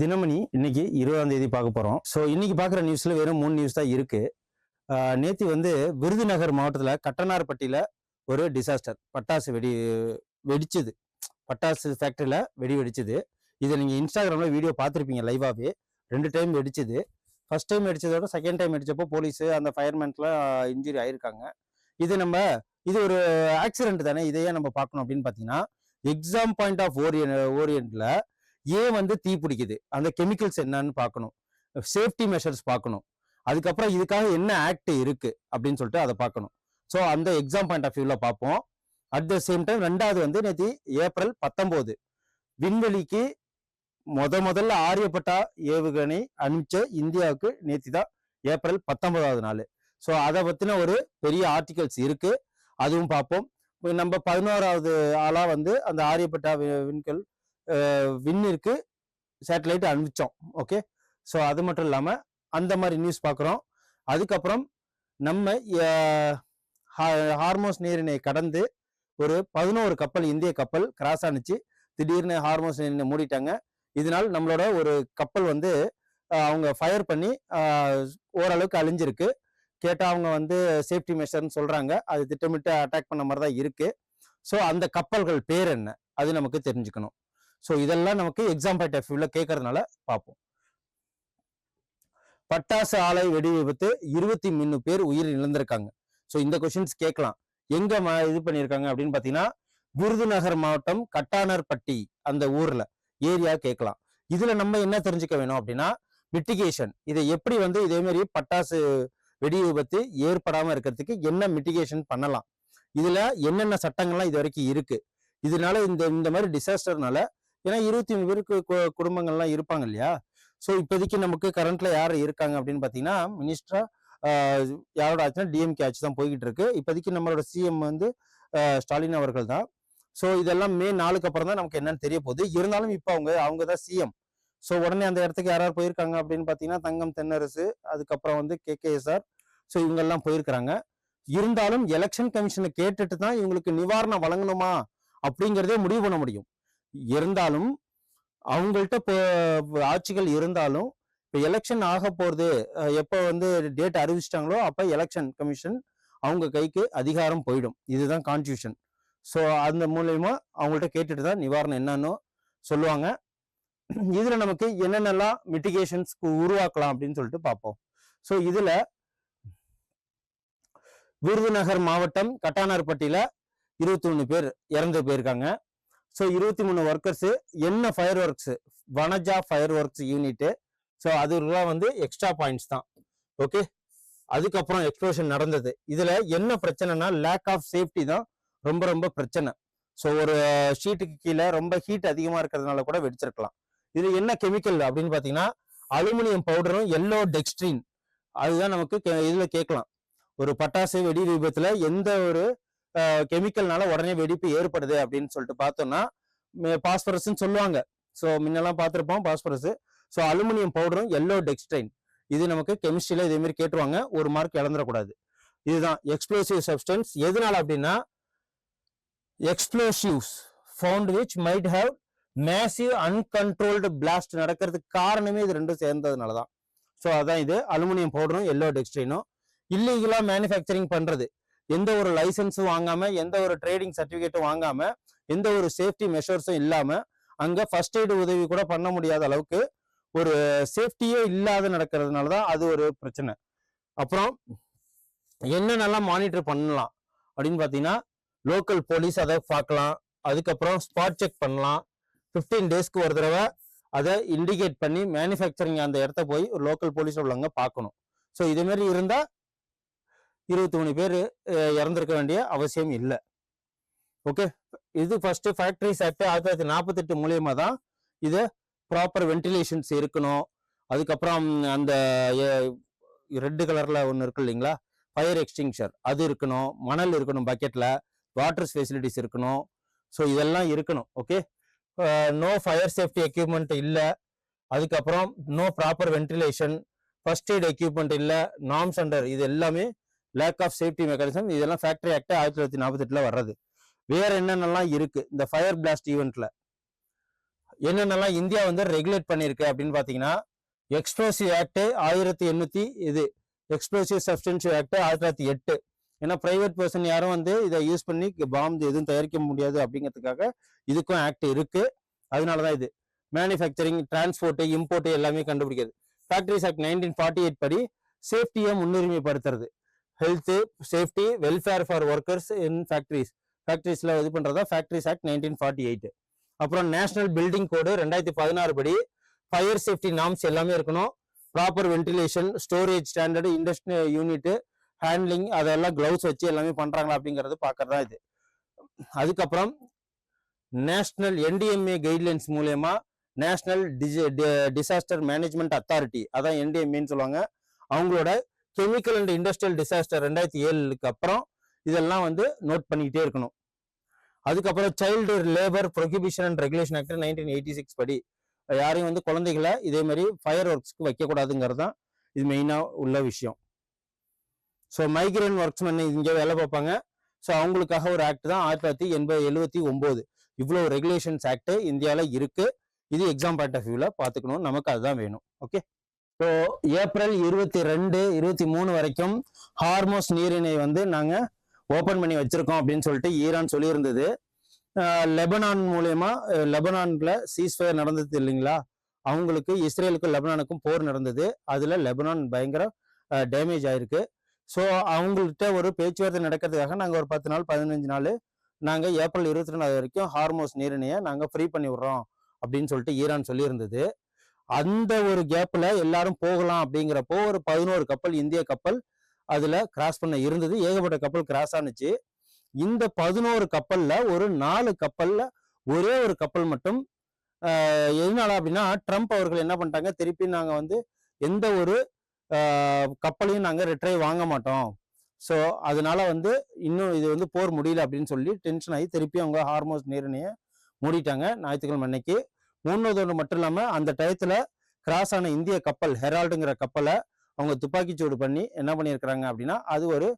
தினமணி இன்னைக்கு 20ஆம் தேதி பார்க்க போறோம். ஸோ இன்னைக்கு பார்க்குற நியூஸ்ல வெறும் 3 நியூஸ் தான் இருக்கு. நேத்தி விருதுநகர் மாவட்டத்தில் கட்டனார்பட்டியில ஒரு டிசாஸ்டர், பட்டாசு வெடிச்சது. பட்டாசு ஃபேக்டரியில வெடிச்சது. இதை நீங்க இன்ஸ்டாகிராம்ல வீடியோ பார்த்துருப்பீங்க லைவாவே. 2 டைம் வெடிச்சது. ஃபர்ஸ்ட் டைம் வெடிச்சதோட செகண்ட் டைம் வெடிச்சப்போ போலீஸ் அந்த ஃபயர்மேன்ஸ்லாம் இன்ஜுரி ஆயிருக்காங்க. இது ஒரு ஆக்சிடென்ட் தானே, இதையே நம்ம பார்க்கணும் அப்படின்னு பார்த்தீங்கன்னா, எக்ஸாம் பாயிண்ட் ஆஃப் ஓரியன்ட்ல ஏன் தீ பிடிக்குது, அந்த கெமிக்கல்ஸ் என்னன்னு பார்க்கணும், சேஃப்டி மெஷர்ஸ் பார்க்கணும், அதுக்கப்புறம் இதுக்காக என்ன ஆக்ட் இருக்கு அப்படின்னு சொல்லிட்டு அதை பார்க்கணும். ஸோ அந்த எக்ஸாம் பாயிண்ட் ஆஃப் வியூவில் பார்ப்போம். அட் த சேம் டைம் ரெண்டாவது நேற்று ஏப்ரல் 19 விண்வெளிக்கு முதல்ல ஆரியப்பட்டா ஏவுகணை அனுப்பிச்ச இந்தியாவுக்கு நேற்று தான் ஏப்ரல் 19வது நாள். ஸோ அதை பற்றின ஒரு பெரிய ஆர்டிகல்ஸ் இருக்கு, அதுவும் பார்ப்போம். நம்ம 11வது ஆளா அந்த ஆரியப்பட்டா விண்ணிற்கு சேட்டலைட் அனுப்பிச்சோம். ஓகே, ஸோ அது மட்டும் இல்லாமல் அந்த மாதிரி நியூஸ் பார்க்குறோம். அதுக்கப்புறம் நம்ம ஹார்மோஸ் நீரினை கடந்து ஒரு 11 கப்பல், இந்திய கப்பல் கிராஸ் ஆனிச்சு. திடீர்னு ஹார்மோஸ் நீரினை மூடிட்டாங்க. இதனால் நம்மளோட ஒரு கப்பல் அவங்க ஃபயர் பண்ணி ஓரளவுக்கு அழிஞ்சிருக்கு. கேட்டால் அவங்க சேஃப்டி மெஷர்னு சொல்கிறாங்க. அது திட்டமிட்டு அட்டாக் பண்ண மாதிரி தான் இருக்கு. ஸோ அந்த கப்பல்கள் பேர் என்ன, அது நமக்கு தெரிஞ்சுக்கணும். ஸோ இதெல்லாம் நமக்கு எக்ஸாம் பாயிண்ட் ஆஃப் வியூவில் கேட்கறதுனால பார்ப்போம். பட்டாசு ஆலை வெடி விபத்து 23 பேர் உயிர் இழந்திருக்காங்க. ஸோ இந்த கொஸ்டின்ஸ் கேட்கலாம். எங்க இது பண்ணியிருக்காங்க அப்படின்னு பார்த்தீங்கன்னா, விருதுநகர் மாவட்டம் கட்டானர்பட்டி அந்த ஊர்ல ஏரியா கேட்கலாம். இதுல நம்ம என்ன தெரிஞ்சுக்க வேணும் அப்படின்னா, மிட்டிகேஷன், இதை எப்படி இதே மாதிரி பட்டாசு வெடி விபத்து ஏற்படாம இருக்கிறதுக்கு என்ன மிட்டிகேஷன் பண்ணலாம், இதுல என்னென்ன சட்டங்கள்லாம் இது வரைக்கும் இருக்கு, இதனால இந்த மாதிரி டிசாஸ்டர்னால, ஏன்னா 23 பேருக்கு குடும்பங்கள்லாம் இருப்பாங்க இல்லையா. ஸோ இப்போதைக்கு நமக்கு கரண்ட்ல யார் இருக்காங்க அப்படின்னு பார்த்தீங்கன்னா, மினிஸ்டரா யாரோட ஆச்சுன்னா டிஎம்கே ஆட்சி தான் போய்கிட்டு இருக்கு. இப்போதைக்கு நம்மளோட சிஎம் ஸ்டாலின் அவர்கள் தான். ஸோ இதெல்லாம் மே 4க்கு அப்புறம் தான் நமக்கு என்னன்னு தெரிய போகுது. இருந்தாலும் இப்போ அவங்க தான் சிஎம். ஸோ உடனே அந்த இடத்துக்கு யாராவது போயிருக்காங்க அப்படின்னு பார்த்தீங்கன்னா, தங்கம் தென்னரசு, அதுக்கப்புறம் கேகேஎஸ்ஆர், ஸோ இவங்கெல்லாம் போயிருக்கிறாங்க. இருந்தாலும் எலெக்ஷன் கமிஷனை கேட்டுட்டு தான் இவங்களுக்கு நிவாரணம் வழங்கணுமா அப்படிங்கிறதே முடிவு பண்ண முடியும். இருந்தாலும் அவங்கள்ட்ட இப்போ ஆட்சிகள் இருந்தாலும் இப்போ எலெக்ஷன் ஆக போகிறது, எப்போ டேட் அறிவிச்சிட்டாங்களோ அப்போ எலெக்ஷன் கமிஷன் அவங்க கைக்கு அதிகாரம் போயிடும். இதுதான் கான்ஸ்டியூஷன். ஸோ அந்த மூலயமா அவங்கள்ட்ட கேட்டுட்டு தான் நிவாரணம் என்னன்னு சொல்லுவாங்க. இதுல நமக்கு என்னென்னலாம் மிட்டிகேஷன்ஸ் உருவாக்கலாம் அப்படின்னு சொல்லிட்டு பார்ப்போம். ஸோ இதுல விருதுநகர் மாவட்டம் கட்டானார்பட்டியில 21 பேர் இறந்து போயிருக்காங்க. ஸோ 23 ஒர்க்கர்ஸ், என்ன fire works, Vanaja fire works unit. So அதுலாம் எக்ஸ்ட்ரா பாயிண்ட்ஸ் தான். ஓகே, அதுக்கப்புறம் எக்ஸ்ப்ளோஷன் நடந்தது. இதுல என்ன பிரச்சனைனா, லேக் ஆஃப் சேஃப்டி தான் ரொம்ப ரொம்ப பிரச்சனை. ஸோ ஒரு ஷீட்டுக்கு கீழே ரொம்ப ஹீட் அதிகமா இருக்கிறதுனால கூட வெடிச்சிருக்கலாம். இது என்ன கெமிக்கல் அப்படின்னு பார்த்தீங்கன்னா, அலுமினியம் பவுடரும் எல்லோ டெக்ஸ்ட்ரின், அதுதான் நமக்கு இதுல கேட்கலாம். ஒரு பட்டாசு வெடி விபத்துல எந்த ஒரு கெமிக்கல்னால உடனே வெடிப்பு ஏற்படுது அப்படின்னு சொல்லிட்டு பார்த்தோம்னா, பாஸ்பரஸ்ன்னு சொல்லுவாங்க. ஸோ முன்னெல்லாம் பார்த்துருப்போம் பாஸ்பரஸ். ஸோ அலுமினியம் பவுடரும் எல்லோ டெக்ஸ்ட்ரைன், இது நமக்கு கெமிஸ்ட்ரியில இதே மாதிரி கேட்டுருவாங்க. ஒரு மார்க் இழந்துடக்கூடாது. இதுதான் எக்ஸ்ப்ளோசிவ் சப்ஸ்டன்ஸ். எதனால அப்படின்னா, explosives found which might have massive uncontrolled blast நடக்கிறதுக்கு காரணமே இது ரெண்டும் சேர்ந்ததுனால தான். ஸோ அதான் இது அலுமினியம் பவுடரும் எல்லோ டெக்ஸ்ட்ரைனும் இல்லீகலா மேனுஃபேக்சரிங் பண்றது. எந்த ஒரு லைசன்ஸும் வாங்காம, எந்த ஒரு ட்ரேடிங் சர்டிஃபிகேட்டும் வாங்காம, எந்த ஒரு சேஃப்டி மெஷர்ஸும் இல்லாம, அங்க ஃபர்ஸ்ட் எய்டு உதவி கூட பண்ண முடியாத அளவுக்கு ஒரு சேஃப்டியே இல்லாத நடக்கிறதுனால தான் அது ஒரு பிரச்சனை. அப்புறம் என்னென்னலாம் மானிட்டர் பண்ணலாம் அப்படின்னு பார்த்தீங்கன்னா, லோக்கல் போலீஸ் அதை பார்க்கலாம். அதுக்கப்புறம் ஸ்பாட் செக் பண்ணலாம். 15 டேஸ்க்கு ஒரு தடவை அதை இண்டிகேட் பண்ணி மேனுஃபேக்சரிங் அந்த இடத்த போய் ஒரு லோக்கல் போலீஸ் உள்ளவங்க பார்க்கணும். ஸோ இதே மாதிரி இருந்தால் 23 பேர் இறந்திருக்க வேண்டிய அவசியம் இல்லை. ஓகே, இது ஃபர்ஸ்ட் ஃபேக்டரிஸ் ஆக்ட் 1948 மூலியமா தான் இது ப்ராப்பர் வென்டிலேஷன்ஸ் இருக்கணும். அதுக்கப்புறம் அந்த ரெட் கலர்ல ஒன்று இருக்கு இல்லைங்களா, ஃபயர் எக்ஸ்டிங்ஷர், அது இருக்கணும். மணல் இருக்கணும் பக்கெட்ல, வாட்டர் ஃபெசிலிட்டிஸ் இருக்கணும். ஸோ இதெல்லாம் இருக்கணும். Okay, no fire safety equipment இல்லை. அதுக்கப்புறம் no proper ventilation, first aid equipment இல்லை, நார்ம்ஸ் அண்டர், இது எல்லாமே லேக் ஆஃப் சேஃப்டி மெக்கானிசம், இதெல்லாம் ஃபேக்டரி ஆக்ட் 1948 வர்றது. வேற என்னென்னலாம் இருக்கு இந்த ஃபயர் பிளாஸ்ட் ஈவெண்ட்ல, என்னென்னலாம் இந்தியா வந்து ரெகுலேட் பண்ணிருக்கு அப்படின்னு பாத்தீங்கன்னா, எக்ஸ்ப்ளோசிவ் ஆக்ட் 1800 இது எக்ஸ்ப்ளோசிவ் சப்ஸ்டன்சிவ் ஆக்ட் 1908. ஏன்னா பிரைவேட் பர்சன் யாரும் வந்து இதை யூஸ் பண்ணி பாம்பு எதுவும் தயாரிக்க முடியாது அப்படிங்கிறதுக்காக இதுக்கும் ஆக்ட் இருக்கு. அதனாலதான் இது மேனுஃபேக்சரிங், டிரான்ஸ்போர்ட், இம்போர்ட் எல்லாமே கண்டுபிடிக்கிறது. ஃபேக்டரிஸ் ஆக்ட் 1948 படி சேஃப்டியை முன்னுரிமைப்படுத்துறது. Health, safety, welfare for workers in ஃபேக்டரிஸ்ல இது பண்றதா ஃபேக்டரிஸ் ஆக்ட் 1948. அப்புறம் நேஷனல் பில்டிங் கோடு 2016 படி ஃபயர் சேஃப்டி நார்ம்ஸ் எல்லாமே இருக்கணும். Proper ventilation, storage standard, industrial unit handling, அதெல்லாம் கிளவுஸ் வச்சு எல்லாமே பண்றாங்களா அப்படிங்கிறது பார்க்கறதா இது. அதுக்கப்புறம் நேஷனல் NDMA கைட்லைன்ஸ் மூலயமா நேஷனல் டிசாஸ்டர் மேனேஜ்மெண்ட் அத்தாரிட்டி, அதான் NDMAன்னு சொல்லுவாங்க, அவங்களோட கெமிக்கல் அண்ட் இண்டஸ்ட்ரியல் டிசாஸ்டர் 2007 அப்புறம் இதெல்லாம் வந்து நோட் பண்ணிக்கிட்டே இருக்கணும். அதுக்கப்புறம் child labour prohibition and regulation act 1986 படி யாரையும் வந்து குழந்தைகளை இதே மாதிரி ஃபயர் ஒர்க்ஸ்க்கு வைக்கக்கூடாதுங்கிறது தான் இது மெயினாக உள்ள விஷயம். ஸோ மைக்ரேன் ஒர்க்ஸ்மேன் இங்கே வேலை பார்ப்பாங்க. ஸோ அவங்களுக்காக ஒரு ஆக்ட் தான் 1979. இவ்வளோ ரெகுலேஷன்ஸ் ஆக்ட் இந்தியாவில் இருக்கு. இது எக்ஸாம் பாயிண்ட் ஆஃப் வியூவில் பார்த்துக்கணும், நமக்கு அதுதான் வேணும். ஓகே, ஸோ ஏப்ரல் 22, 23 வரைக்கும் ஹார்மோஸ் நீரிணை வந்து நாங்கள் ஓப்பன் பண்ணி வச்சிருக்கோம் அப்படின்னு சொல்லிட்டு ஈரான் சொல்லியிருந்தது. லெபனான் மூலயமா, லெபனான்ல சீஸ்ஃபயர் நடந்தது இல்லைங்களா, அவங்களுக்கு இஸ்ரேலுக்கும் லெபனானுக்கும் போர் நடந்தது. அதுல லெபனான் பயங்கர டேமேஜ் ஆயிருக்கு. ஸோ அவங்கள்ட்ட ஒரு பேச்சுவார்த்தை நடக்கிறதுக்காக நாங்கள் ஒரு 10 நாள் 15 நாள் நாங்கள் ஏப்ரல் 22 வரைக்கும் ஹார்மோஸ் நீரிணையை நாங்கள் ஃப்ரீ பண்ணி விடுறோம் அப்படின்னு சொல்லிட்டு ஈரான் சொல்லியிருந்தது. அந்த ஒரு கேப்ல எல்லாரும் போகலாம் அப்படிங்கிறப்போ ஒரு 11 கப்பல், இந்திய கப்பல் அதுல கிராஸ் பண்ண இருந்தது. ஏகப்பட்ட கப்பல் கிராஸ் ஆனிச்சு. இந்த 11 கப்பல்ல ஒரு 4 கப்பல்ல ஒரே ஒரு கப்பல் மட்டும் எதனால அப்படின்னா, ட்ரம்ப் அவர்கள் என்ன பண்ணிட்டாங்க, திருப்பி நாங்க வந்து எந்த ஒரு கப்பலையும் நாங்க ரிட்ரைவ் வாங்க மாட்டோம், ஸோ அதனால வந்து இன்னும் இது வந்து போர் முடியல அப்படின்னு சொல்லி டென்ஷன் ஆகி திருப்பி அவங்க ஹார்மோஸ் நீரிணையை மூடிட்டாங்க ஞாயிற்றுக்கிழமை அன்னைக்கு. மூணாவது மட்டும் இல்லாம அந்த டயத்துல கிராஸ் ஆன இந்திய கப்பல் ஹெரால்டுங்கிற கப்பலை அவங்க துப்பாக்கிச்சூடு பண்ணி என்ன பண்ணியிருக்கிறாங்க அப்படின்னா, அது ஒரு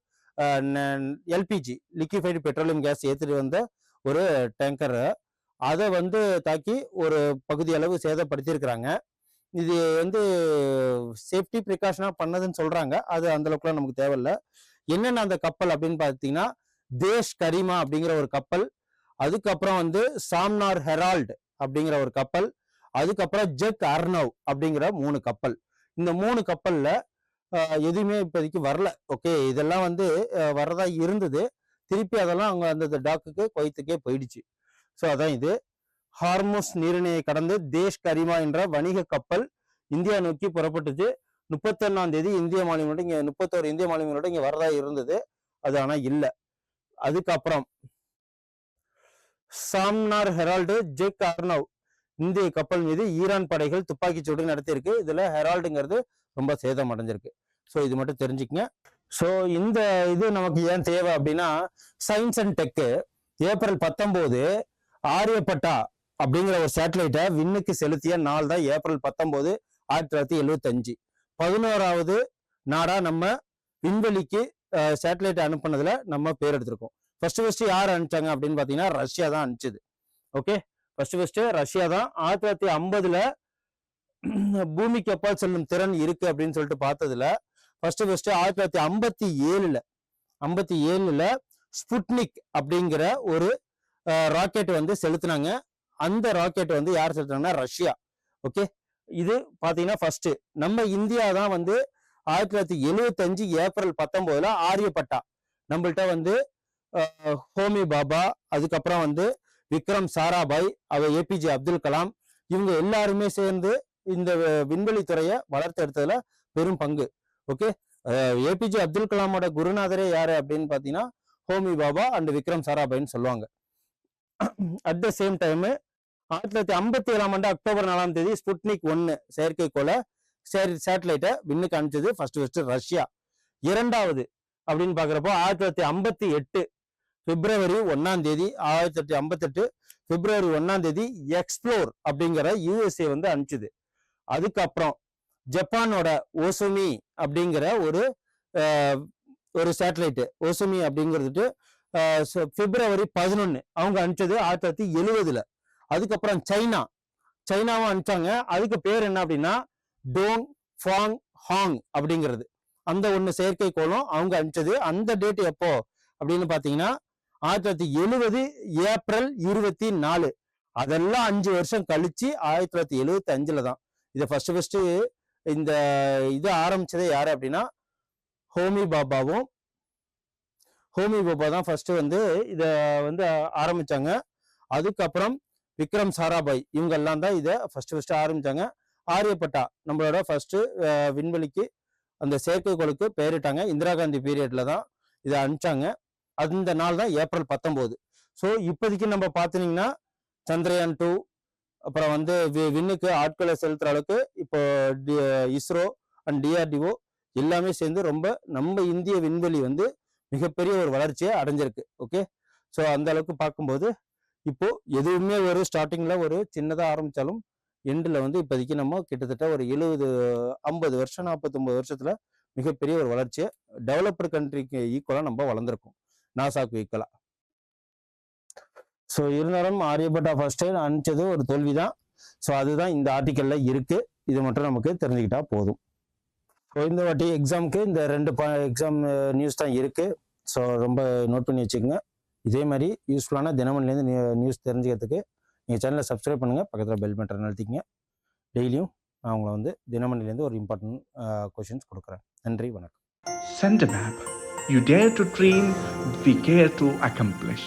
எல்பிஜி லிக்விஃபைடு பெட்ரோலியம் கேஸ் ஏற்றிட்டு வந்த ஒரு டேங்கர், அதை வந்து தாக்கி ஒரு பகுதி அளவு சேதப்படுத்தியிருக்கிறாங்க. இது வந்து சேஃப்டி ப்ரிகாஷனா பண்ணதுன்னு சொல்றாங்க. அது அந்த அளவுக்குலாம் நமக்கு தேவையில்லை. என்னென்ன அந்த கப்பல் அப்படின்னு பார்த்தீங்கன்னா, தேஷ் கரிமா அப்படிங்கிற ஒரு கப்பல், அதுக்கப்புறம் வந்து சாம்னார் ஹெரால்டு அப்படிங்கிற ஒரு கப்பல், அதுக்கப்புறம் ஜெக் அர்னவ் அப்படிங்கிற 3 கப்பல். இந்த 3 கப்பல்ல எதுவுமே இப்போதைக்கு வரல. ஓகே, இதெல்லாம் வந்து வரதா இருந்தது, திருப்பி அதெல்லாம் அவங்க அந்த டாக்குக்கு குவைத்துக்கே போயிடுச்சு. ஸோ அதான் இது. ஹார்மோஸ் நீரிணையை கடந்து தேஷ் கரிமா என்ற வணிக கப்பல் இந்தியா நோக்கி புறப்பட்டுச்சு. 31ஆம் தேதி இந்திய மாலுமியோட இங்க 31 இந்திய மாலுமியோட இங்க வரதா இருந்தது, அது ஆனா இல்லை. அதுக்கப்புறம் சாம்னார் ஹெரால்டு, ஜெக் அர்னவ் இந்திய கப்பல் மீது ஈரான் படைகள் துப்பாக்கிச்சூடு நடத்தியிருக்கு. இதுல ஹெரால்டுங்கிறது ரொம்ப சேதம் அடைஞ்சிருக்கு. ஸோ இது மட்டும் தெரிஞ்சுக்கங்க. ஸோ இந்த இது நமக்கு ஏன் தேவை அப்படின்னா, science and tech April 19 Aryabhata அப்படிங்கிற ஒரு சேட்டலைட்டை விண்ணுக்கு செலுத்திய நாள் தான் ஏப்ரல் 19, 1975. 11வது நாடா நம்ம விண்வெளிக்கு சேட்டலைட் அனுப்புனதுல நம்ம பேர் எடுத்திருக்கோம். ஃபர்ஸ்ட் யார் அனுப்பிச்சாங்க அப்படின்னு பாத்தீங்கன்னா, ரஷ்யா தான் அனுப்பிச்சது. ஓகே, ஃபர்ஸ்ட் ரஷ்யா தான். 1950 பூமிக்கு அப்பால் செல்லும் திறன் இருக்கு அப்படின்னு சொல்லிட்டு பார்த்ததுல ஃபர்ஸ்ட் 1957 ஸ்புட்னிக் அப்படிங்கிற ஒரு ராக்கெட் வந்து செலுத்தினாங்க. அந்த ராக்கெட் வந்து யார் செலுத்தினாங்கன்னா, ரஷ்யா. ஓகே, இது பாத்தீங்கன்னா ஃபர்ஸ்ட். நம்ம இந்தியா தான் வந்து 1975 ஏப்ரல் 19 ஆரியப்பட்டா, நம்மள்ட்ட வந்து ஹோமி பாபா, அதுக்கப்புறம் வந்து விக்ரம் சாராபாய், APJ அப்துல் கலாம், இவங்க எல்லாருமே சேர்ந்து இந்த விண்வெளி துறையை வளர்த்து எடுத்ததுல பெரும் பங்கு. ஓகே, APJ அப்துல் கலாமோட குருநாதரே யாரு அப்படின்னு பாத்தீங்கன்னா, ஹோமி பாபா அண்ட் விக்ரம் சாராபாய்ன்னு சொல்லுவாங்க. At the same time 1957 October 4ஆம் தேதி ஸ்புட்னிக் 1 செயற்கைக்கோளை சேட்டலைட்டை விண்ணுக்கு அனுப்பிச்சது ஃபர்ஸ்ட் ரஷ்யா. இரண்டாவது அப்படின்னு பாக்குறப்போ 1958 பிப்ரவரி 1ஆம் தேதி 1858 பிப்ரவரி 1ஆம் தேதி எக்ஸ்ப்ளோர் அப்படிங்கிற USA வந்து அனுப்பிச்சது. அதுக்கப்புறம் ஜப்பானோட ஓசுமி அப்படிங்கிற ஒரு ஒரு சேட்டலைட்டு ஓசமி அப்படிங்கிறது பிப்ரவரி 11 அவங்க அனுப்பிச்சது 1970. அதுக்கப்புறம் சைனாவும் அனுப்பிச்சாங்க. அதுக்கு பேர் என்ன அப்படின்னா டோங் ஃபாங் ஹாங் அப்படிங்கிறது. அந்த ஒண்ணு செயற்கைக்கோளும் அவங்க அனுப்பிச்சது. அந்த டேட் எப்போ அப்படின்னு பாத்தீங்கன்னா 1970 ஏப்ரல் 24. அதெல்லாம் 5 வருஷம் கழிச்சு 1975 தான் இதை ஃபர்ஸ்ட் இந்த இது ஆரம்பிச்சதே யாரு அப்படின்னா ஹோமி பாபா தான் ஃபர்ஸ்ட் வந்து இதை வந்து ஆரம்பிச்சாங்க. அதுக்கப்புறம் விக்ரம் சாராபாய் இவங்க எல்லாம் தான் இதை ஃபர்ஸ்ட் ஆரம்பிச்சாங்க. ஆரியப்பட்டா நம்மளோட ஃபர்ஸ்ட் விண்வெளிக்கு அந்த செயற்கைக்கோளுக்கு பெயரிட்டாங்க. இந்திரா காந்தி பீரியட்ல தான் இதை அனுப்பிச்சாங்க. அந்த நாள் தான் ஏப்ரல் 19. ஸோ இப்போதைக்கு நம்ம பார்த்தீங்கன்னா சந்திரயான் 2 அப்புறம் வந்து விண்ணுக்கு ஆட்களை செலுத்துற அளவுக்கு இப்போ இஸ்ரோ அண்ட் டிஆர்டிஓ எல்லாமே சேர்ந்து ரொம்ப நம்ம இந்திய விண்வெளி வந்து மிகப்பெரிய ஒரு வளர்ச்சியை அடைஞ்சிருக்கு. ஓகே, ஸோ அந்த அளவுக்கு பார்க்கும்போது இப்போ எதுவுமே ஒரு ஸ்டார்டிங்ல ஒரு சின்னதாக ஆரம்பிச்சாலும் எண்டில் வந்து இப்போதைக்கு நம்ம கிட்டத்தட்ட ஒரு 50 வருஷம் 49 வருஷத்துல மிகப்பெரிய ஒரு வளர்ச்சியை டெவலப்டு கண்ட்ரிக்கு ஈக்குவலாக நம்ம வளர்ந்துருக்கோம், நாசாக்கு ஈக்குவலா. ஸோ இருந்தாலும் ஆரியப்பட்டா ஃபர்ஸ்ட் அனுப்பிச்சது ஒரு தோல்விதான். ஸோ அதுதான் இந்த ஆர்டிக்கல்ல இருக்கு. இது மட்டும் நமக்கு தெரிஞ்சுக்கிட்டா போதும். ஸோ இந்த வாட்டி எக்ஸாமுக்கு இந்த 2 எக்ஸாம் நியூஸ் தான் இருக்கு. ஸோ ரொம்ப நோட் பண்ணி வச்சுக்கோங்க. இதே மாதிரி யூஸ்ஃபுல்லான தினமணிலேருந்து நியூஸ் தெரிஞ்சுக்கிறதுக்கு நீங்கள் சேனலை சப்ஸ்கிரைப் பண்ணுங்கள், பக்கத்தில் பெல் பட்டன் அழுத்திங்க. டெய்லியும் நான் உங்களை வந்து தினமணிலேருந்து ஒரு இம்பார்ட்டன்ட் கொஷின்ஸ் கொடுக்குறேன். நன்றி, வணக்கம். Send a map. You dare to dream, we care to accomplish.